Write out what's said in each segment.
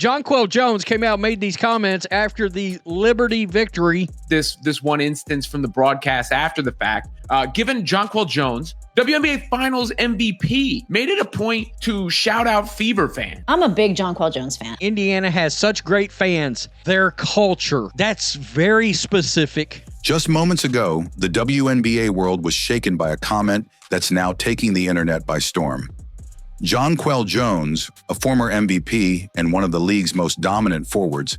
Jonquel Jones came out and made these comments after the Liberty victory. This one instance from the broadcast after the fact, given Jonquel Jones, WNBA Finals MVP, made it a point to shout out Fever fans. I'm a big Jonquel Jones fan. Indiana has such great fans. Their culture, that's very specific. Just moments ago, the WNBA world was shaken by a comment that's now taking the internet by storm. Jonquel Jones, a former MVP and one of the league's most dominant forwards,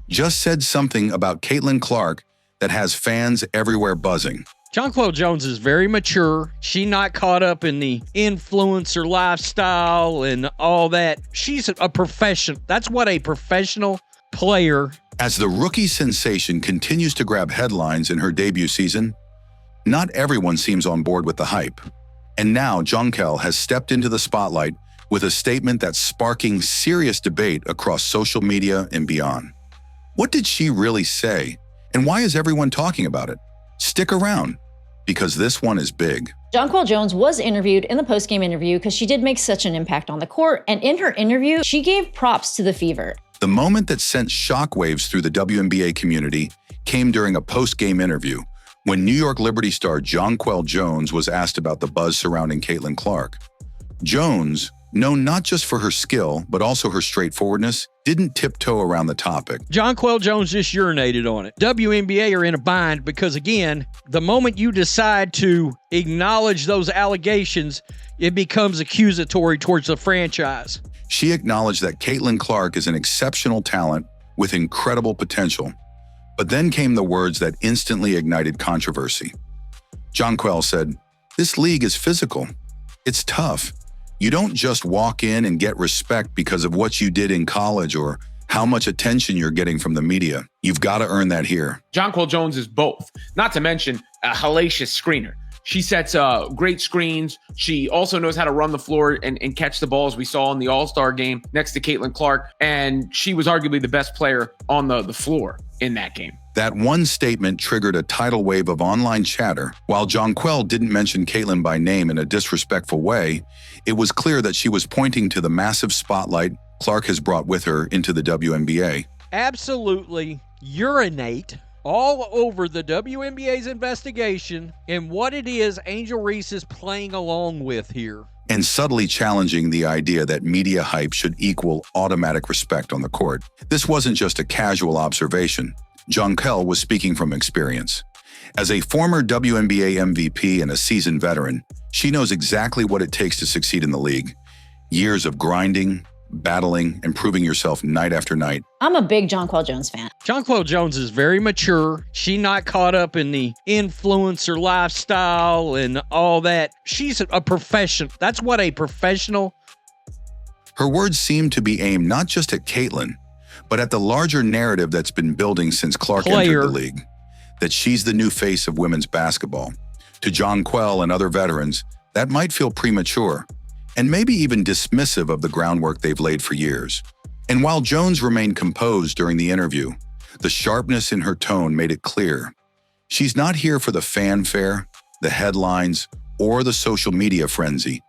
just said something about Caitlin Clark that has fans everywhere buzzing. Jonquel Jones is very mature. She's not caught up in the influencer lifestyle and all that. She's a professional. That's what a professional player. As the rookie sensation continues to grab headlines in her debut season, not everyone seems on board with the hype. And now Jonquel has stepped into the spotlight with a statement that's sparking serious debate across social media and beyond. What did she really say? And why is everyone talking about it? Stick around, because this one is big. Jonquel Jones was interviewed in the post-game interview because she did make such an impact on the court. And in her interview, she gave props to the Fever. The moment that sent shockwaves through the WNBA community came during a post-game interview when New York Liberty star Jonquel Jones was asked about the buzz surrounding Caitlin Clark. Jones, known not just for her skill, but also her straightforwardness, didn't tiptoe around the topic. Jonquel Jones just urinated on it. WNBA are in a bind because, again, the moment you decide to acknowledge those allegations, it becomes accusatory towards the franchise. She acknowledged that Caitlin Clark is an exceptional talent with incredible potential. But then came the words that instantly ignited controversy. Jonquel said, "This league is physical. It's tough. You don't just walk in and get respect because of what you did in college or how much attention you're getting from the media. You've got to earn that here." Jonquel Jones is both, not to mention a hellacious screener. She sets great screens. She also knows how to run the floor and catch the balls we saw in the All-Star game next to Caitlin Clark. And she was arguably the best player on the floor in that game. That one statement triggered a tidal wave of online chatter. While Jonquel didn't mention Caitlin by name in a disrespectful way, it was clear that she was pointing to the massive spotlight Clark has brought with her into the WNBA. Absolutely urinate all over the WNBA's investigation and what it is Angel Reese is playing along with here. And subtly challenging the idea that media hype should equal automatic respect on the court. This wasn't just a casual observation. Jonquel was speaking from experience. As a former WNBA MVP and a seasoned veteran, she knows exactly what it takes to succeed in the league. Years of grinding, battling, and proving yourself night after night. I'm a big Jonquel Jones fan. Jonquel Jones is very mature. She's not caught up in the influencer lifestyle and all that. She's a professional. That's what a professional. Her words seem to be aimed not just at Caitlin, but at the larger narrative that's been building since Clark entered the league, that she's the new face of women's basketball. To Jonquel and other veterans, that might feel premature, and maybe even dismissive of the groundwork they've laid for years. And while Jones remained composed during the interview, the sharpness in her tone made it clear she's not here for the fanfare, the headlines, or the social media frenzy.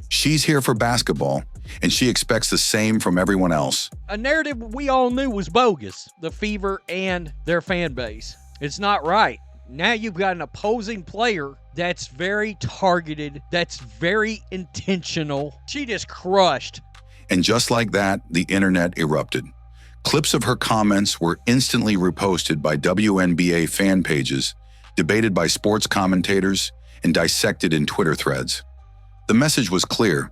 She's here for basketball, and she expects the same from everyone else. A narrative we all knew was bogus, the Fever and their fan base. It's not right. Now you've got an opposing player that's very targeted, that's very intentional. She just crushed. And just like that, the internet erupted. Clips of her comments were instantly reposted by WNBA fan pages, debated by sports commentators, and dissected in Twitter threads. The message was clear.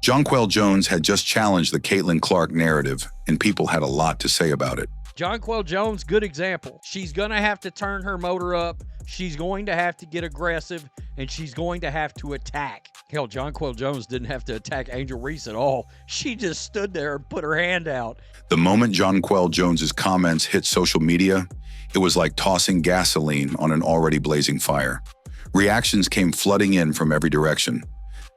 Jonquel Jones had just challenged the Caitlin Clark narrative, and people had a lot to say about it. Jonquel Jones, good example. She's going to have to turn her motor up. She's going to have to get aggressive, and she's going to have to attack. Hell, Jonquel Jones didn't have to attack Angel Reese at all. She just stood there and put her hand out. The moment Jonquel Jones's comments hit social media, it was like tossing gasoline on an already blazing fire. Reactions came flooding in from every direction.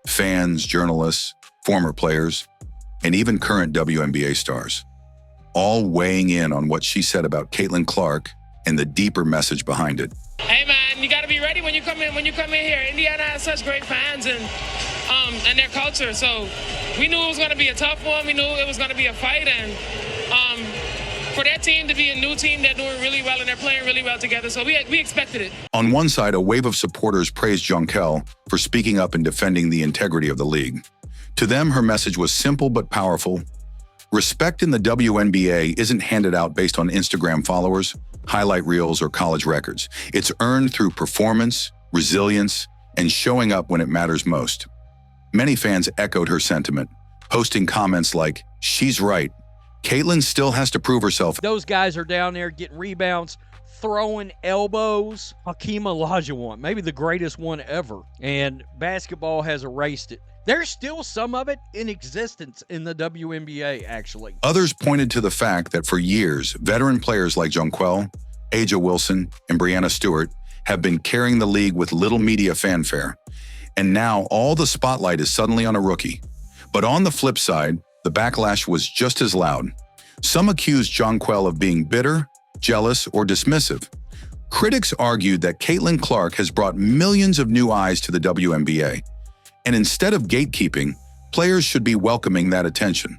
Fans, journalists, former players, and even current WNBA stars, all weighing in on what she said about Caitlin Clark and the deeper message behind it. Hey man, you gotta be ready when you come in. When you come in here, Indiana has such great fans and their culture. So we knew it was gonna be a tough one. We knew it was gonna be a fight, and for their team to be a new team, they're doing really well and they're playing really well together. So we expected it. On one side, a wave of supporters praised Jonquel for speaking up and defending the integrity of the league. To them, her message was simple but powerful. Respect in the WNBA isn't handed out based on Instagram followers, highlight reels, or college records. It's earned through performance, resilience, and showing up when it matters most. Many fans echoed her sentiment, posting comments like, "She's right. Caitlin still has to prove herself." Those guys are down there getting rebounds, throwing elbows. Hakeem Olajuwon, maybe the greatest one ever. And basketball has erased it. There's still some of it in existence in the WNBA, actually. Others pointed to the fact that for years, veteran players like Jonquel, Aja Wilson, and Breanna Stewart have been carrying the league with little media fanfare. And now all the spotlight is suddenly on a rookie. But on the flip side, the backlash was just as loud. Some accused Jonquel of being bitter, jealous, or dismissive. Critics argued that Caitlin Clark has brought millions of new eyes to the WNBA. And instead of gatekeeping, players should be welcoming that attention.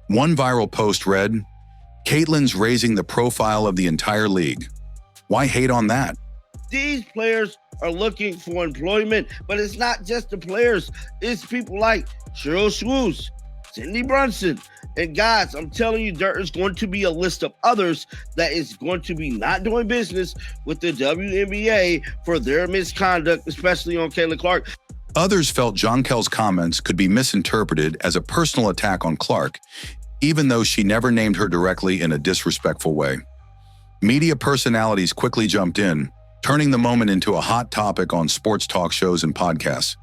One viral post read, "Caitlin's raising the profile of the entire league. Why hate on that?" These players are looking for employment, but it's not just the players. It's people like Cheryl Swoosh, Cindy Brunson, and guys, I'm telling you, there is going to be a list of others that is going to be not doing business with the WNBA for their misconduct, especially on Caitlin Clark. Others felt Jonquel's comments could be misinterpreted as a personal attack on Clark, even though she never named her directly in a disrespectful way. Media personalities quickly jumped in, turning the moment into a hot topic on sports talk shows and podcasts.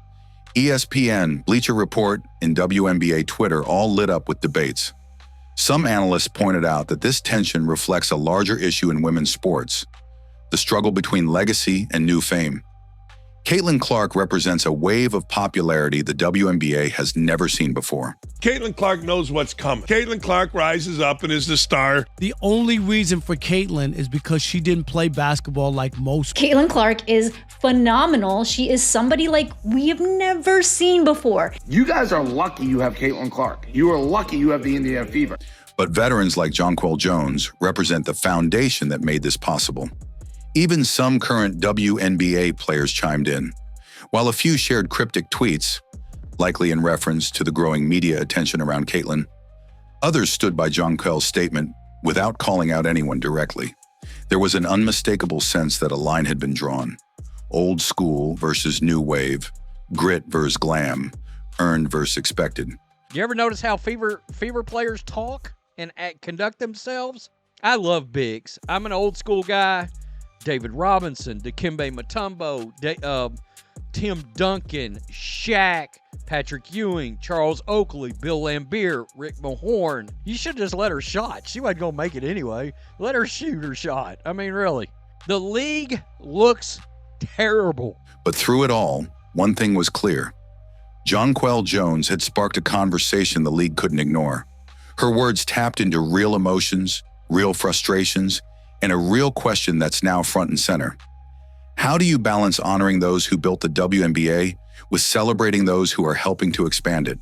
ESPN, Bleacher Report, and WNBA Twitter all lit up with debates. Some analysts pointed out that this tension reflects a larger issue in women's sports, the struggle between legacy and new fame. Caitlin Clark represents a wave of popularity the WNBA has never seen before. Caitlin Clark knows what's coming. Caitlin Clark rises up and is the star. The only reason for Caitlin is because she didn't play basketball like most. Caitlin Clark is phenomenal. She is somebody like we have never seen before. You guys are lucky you have Caitlin Clark. You are lucky you have the Indiana Fever. But veterans like Jonquel Jones represent the foundation that made this possible. Even some current WNBA players chimed in, while a few shared cryptic tweets, likely in reference to the growing media attention around Caitlin. Others stood by Jonquel's statement without calling out anyone directly. There was an unmistakable sense that a line had been drawn. Old school versus new wave, grit versus glam, earned versus expected. You ever notice how fever players talk and conduct themselves? I love bigs. I'm an old school guy. David Robinson, Dikembe Mutombo, Tim Duncan, Shaq, Patrick Ewing, Charles Oakley, Bill Laimbeer, Rick Mahorn. You should just let her shot. She wasn't going to make it anyway. Let her shoot her shot. I mean, really. The league looks terrible. But through it all, one thing was clear. Jonquel Jones had sparked a conversation the league couldn't ignore. Her words tapped into real emotions, real frustrations, and a real question that's now front and center. How do you balance honoring those who built the WNBA with celebrating those who are helping to expand it?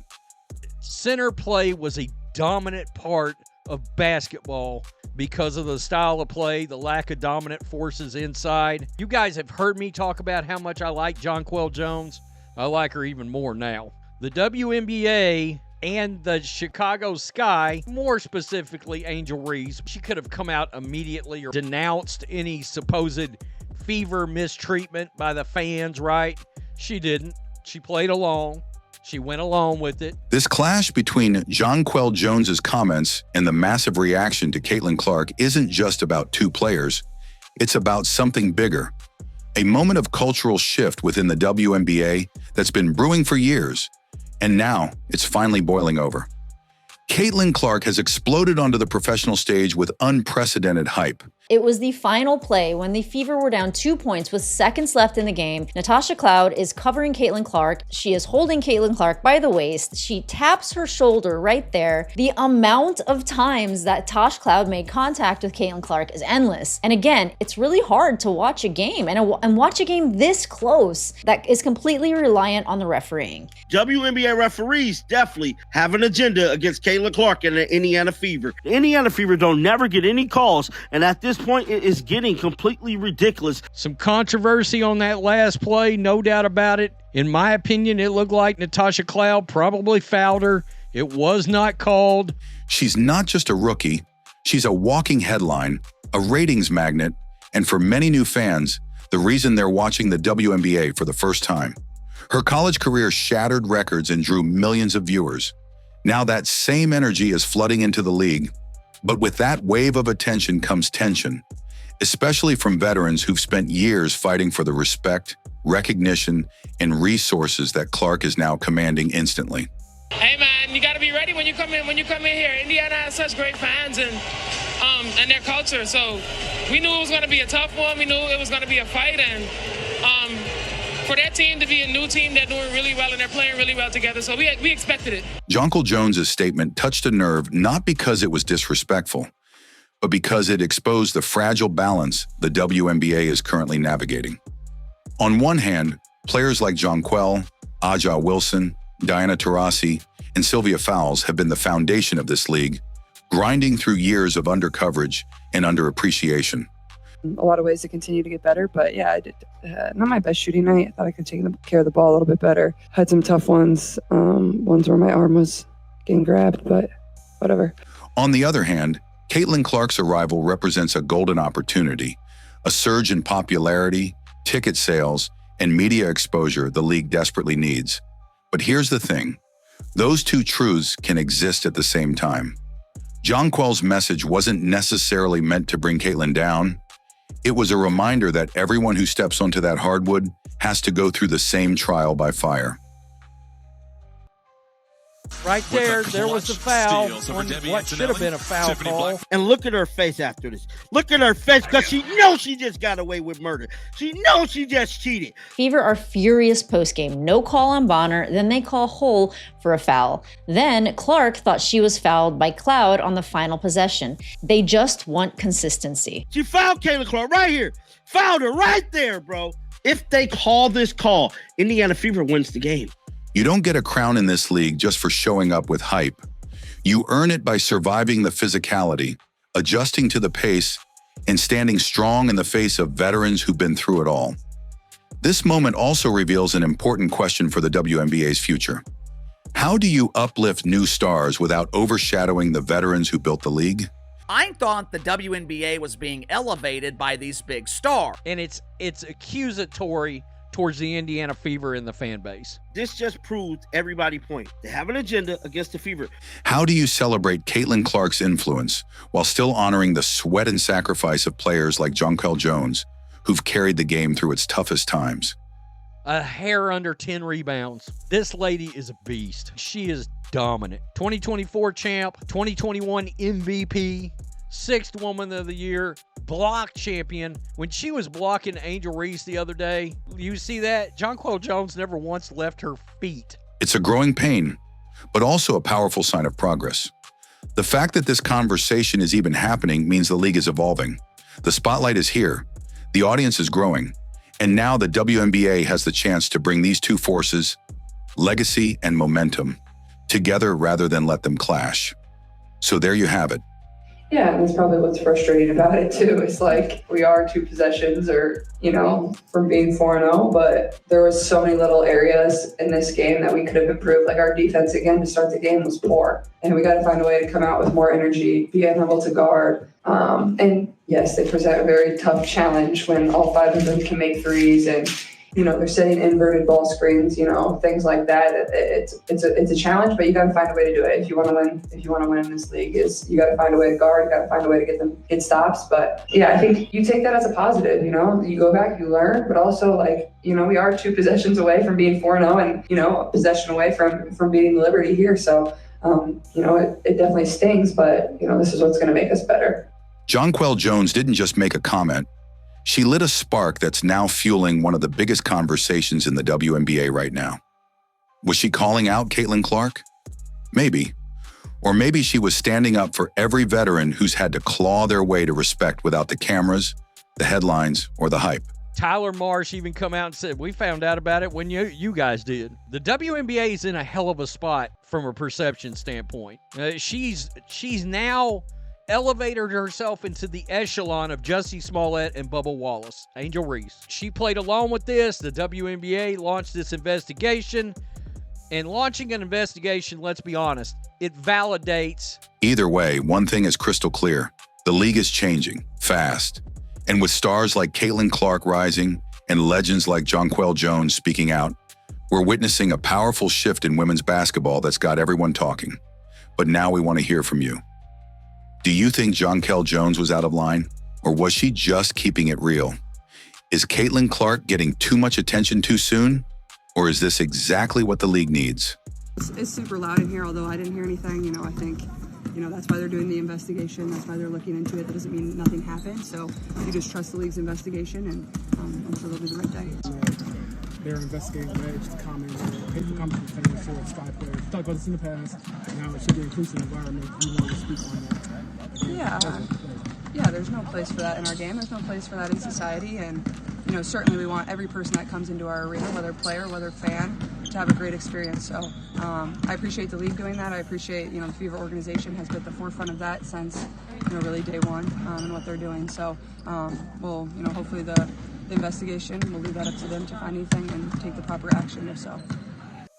Center play was a dominant part of basketball because of the style of play, the lack of dominant forces inside. You guys have heard me talk about how much I like Jonquel Jones. I like her even more now. The WNBA and the Chicago Sky, more specifically Angel Reese, she could have come out immediately or denounced any supposed fever mistreatment by the fans, right? She didn't. She played along. She went along with it. This clash between Jonquel Jones's comments and the massive reaction to Caitlin Clark isn't just about two players. It's about something bigger. A moment of cultural shift within the WNBA that's been brewing for years. And now, it's finally boiling over. Caitlin Clark has exploded onto the professional stage with unprecedented hype. It was the final play when the Fever were down 2 points with seconds left in the game. Natasha Cloud is covering Caitlin Clark. She is holding Caitlin Clark by the waist. She taps her shoulder right there. The amount of times that Tosh Cloud made contact with Caitlin Clark is endless. And again, it's really hard to watch a game and watch a game this close that is completely reliant on the refereeing. WNBA referees definitely have an agenda against Caitlin Clark and the Indiana Fever. The Indiana Fever don't never get any calls, and at this point, it is getting completely ridiculous. Some controversy on that last play, no doubt about it. In my opinion, it looked like Natasha Cloud probably fouled her. It was not called. She's not just a rookie. She's a walking headline, a ratings magnet, and for many new fans, the reason they're watching the WNBA for the first time. Her college career shattered records and drew millions of viewers. Now that same energy is flooding into the league. But with that wave of attention comes tension, especially from veterans who've spent years fighting for the respect, recognition, and resources that Clark is now commanding instantly. Hey man, you got to be ready when you come in. When you come in here, Indiana has such great fans and their culture. So we knew it was going to be a tough one. We knew it was going to be a fight, and for that team to be a new team, they're doing really well and they're playing really well together. So we expected it. Jonquel Jones's statement touched a nerve not because it was disrespectful, but because it exposed the fragile balance the WNBA is currently navigating. On one hand, players like Jonquel, Aja Wilson, Diana Taurasi, and Sylvia Fowles have been the foundation of this league, grinding through years of undercoverage and underappreciation. A lot of ways to continue to get better, but yeah, I did not my best shooting night. I thought I could take care of the ball a little bit better. Had some tough ones, ones where my arm was getting grabbed, but whatever. On the other hand, Caitlin Clark's arrival represents a golden opportunity, a surge in popularity, ticket sales, and media exposure the league desperately needs. But here's the thing, those two truths can exist at the same time. Jonquel's message wasn't necessarily meant to bring Caitlin down. It was a reminder that everyone who steps onto that hardwood has to go through the same trial by fire. Right there was the foul on what should have been a foul call. And look at her face after this. Look at her face, because she knows she just got away with murder. She knows she just cheated. Fever are furious postgame. No call on Bonner, then they call Hull for a foul. Then Clark thought she was fouled by Cloud on the final possession. They just want consistency. She fouled Caitlin Clark right here. Fouled her right there, bro. If they call this call, Indiana Fever wins the game. You don't get a crown in this league just for showing up with hype. You earn it by surviving the physicality, adjusting to the pace, and standing strong in the face of veterans who've been through it all. This moment also reveals an important question for the WNBA's future. How do you uplift new stars without overshadowing the veterans who built the league? I thought the WNBA was being elevated by these big stars. And it's accusatory towards the Indiana Fever and the fan base. This just proved everybody point. They have an agenda against the Fever. How do you celebrate Caitlin Clark's influence while still honoring the sweat and sacrifice of players like Jonquel Jones, who've carried the game through its toughest times? A hair under 10 rebounds. This lady is a beast. She is dominant. 2024 champ, 2021 MVP, 6th Woman of the Year, block champion. When she was blocking Angel Reese the other day, you see that? Jonquel Jones never once left her feet. It's a growing pain, but also a powerful sign of progress. The fact that this conversation is even happening means the league is evolving. The spotlight is here, the audience is growing, and now the WNBA has the chance to bring these two forces, legacy and momentum, together rather than let them clash. So there you have it. Yeah, and that's probably what's frustrating about it too. It's like we are 2 possessions or, from being 4-0, but there was so many little areas in this game that we could have improved. Like our defense again to start the game was poor, and we got to find a way to come out with more energy, be able to guard. And yes, they present a very tough challenge when all 5 of them can make threes and, they're setting inverted ball screens, things like that. It's a challenge, but you got to find a way to do it. If you want to win, in this league, you got to find a way to guard. You got to find a way to get stops. But yeah, I think you take that as a positive. You go back, you learn, but also we are 2 possessions away from being 4-0, and a possession away from beating Liberty here. So it definitely stings, but this is what's going to make us better. Jonquel Jones didn't just make a comment. She lit a spark that's now fueling one of the biggest conversations in the WNBA right now. Was she calling out Caitlin Clark? Maybe. Or maybe she was standing up for every veteran who's had to claw their way to respect without the cameras, the headlines, or the hype. Tyler Marsh even come out and said, we found out about it when you guys did. The WNBA is in a hell of a spot from a perception standpoint. She's now elevated herself into the echelon of Jussie Smollett and Bubba Wallace, Angel Reese. She played along with this. The WNBA launched this investigation. And launching an investigation, let's be honest, it validates. Either way, one thing is crystal clear. The league is changing, fast. And with stars like Caitlin Clark rising and legends like Jonquel Jones speaking out, we're witnessing a powerful shift in women's basketball that's got everyone talking. But now we want to hear from you. Do you think Jonquel Jones was out of line? Or was she just keeping it real? Is Caitlin Clark getting too much attention too soon? Or is this exactly what the league needs? It's super loud in here, although I didn't hear anything. I think, that's why they're doing the investigation. That's why they're looking into it. That doesn't mean nothing happened. So you just trust the league's investigation, and I'm sure they'll do the right thing. They're investigating the alleged comments, hateful comments from fans towards Sky players. We talked about this in the past. Now it should be an inclusive environment. You want to speak on that? Yeah, there's no place for that in our game. There's no place for that in society. And, certainly we want every person that comes into our arena, whether player, whether fan, to have a great experience. So I appreciate the league doing that. I appreciate, the Fever organization has been at the forefront of that since, really day one and what they're doing. So we'll, hopefully the investigation, we'll leave that up to them to find anything and take the proper action if so.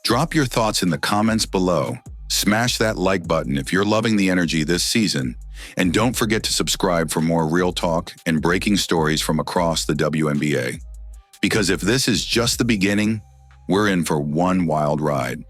Drop your thoughts in the comments below. Smash that like button if you're loving the energy this season. And don't forget to subscribe for more real talk and breaking stories from across the WNBA. Because if this is just the beginning, we're in for one wild ride.